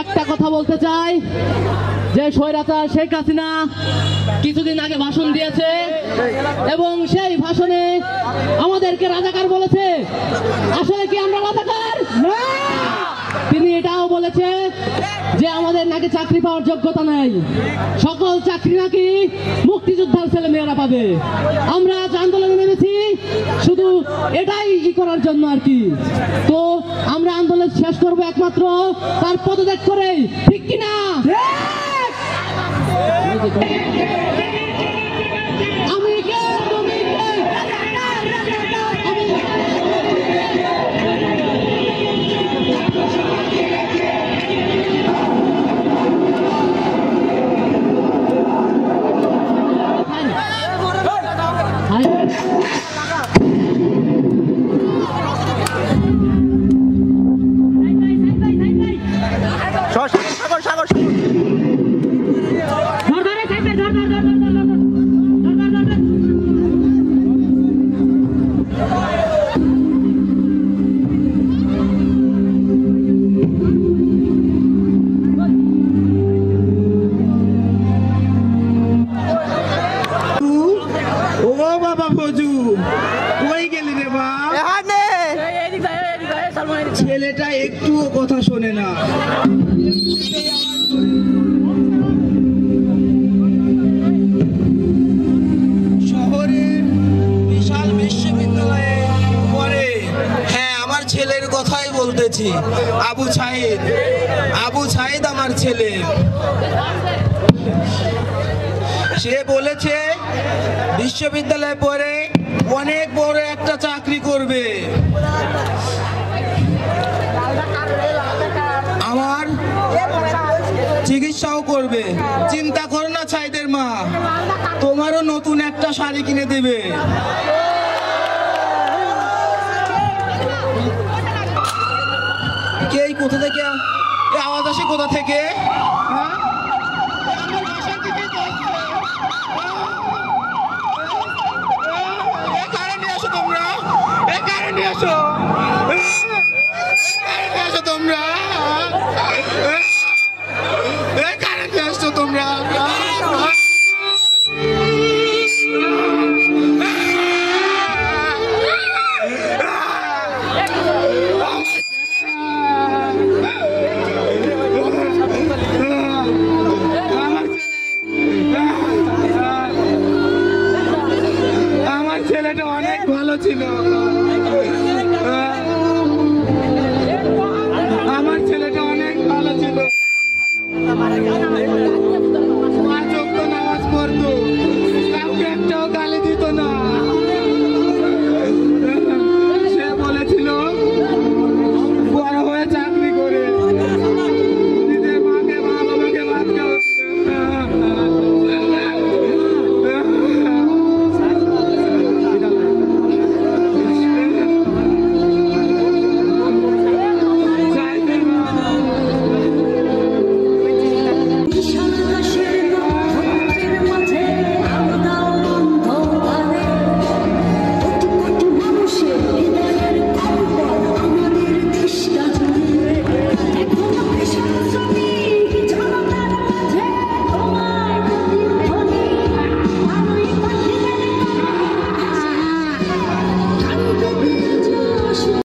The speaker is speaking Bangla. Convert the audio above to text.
একটা কথা বলতে চাই যে স্বৈরাচার শেখ হাসিনা কিছুদিন আগে ভাষণ দিয়েছে এবং সেই ভাষণে আমাদেরকে রাজাকার বলেছে। আসলে কি আমরা রাজাকার? তিনি এটাও বলেছে যে আমাদের নাকি চাকরি পাওয়ার যোগ্যতা নেই, সকল চাকরি নাকি মুক্তিযোদ্ধার ছেলে মেয়েরা পাবে। আমরা আজ আন্দোলনে নেমেছি শুধু এটাই করার জন্য আর কি। তো আমরা আন্দোলন শেষ করবো একমাত্র তার পদত্যাগ করে, ঠিক কিনা? আমি কে তুমি কে? ছেলেটা একটুও কথা শোনে না। শহরের বিশাল বিশ্ববিদ্যালয়ে পড়ে। হ্যাঁ, আমার ছেলের কথাই বলতেছি। আবু ছাইদ আমার ছেলে। সে বলেছে বিশ্ববিদ্যালয়ে পড়ে অনেক বড় একটা চাকরি করবে, আমার চিকিৎসাও করবে। চিন্তা করো না ছাইদের মা, তোমারও নতুন একটা শাড়ি কিনে দেবে। কে কোথা থেকে আওয়াজ আসে? কোথা থেকে? ছেলেটা অনেক ভালো ছিল, আমার ছেলেটা অনেক ভালো ছিল।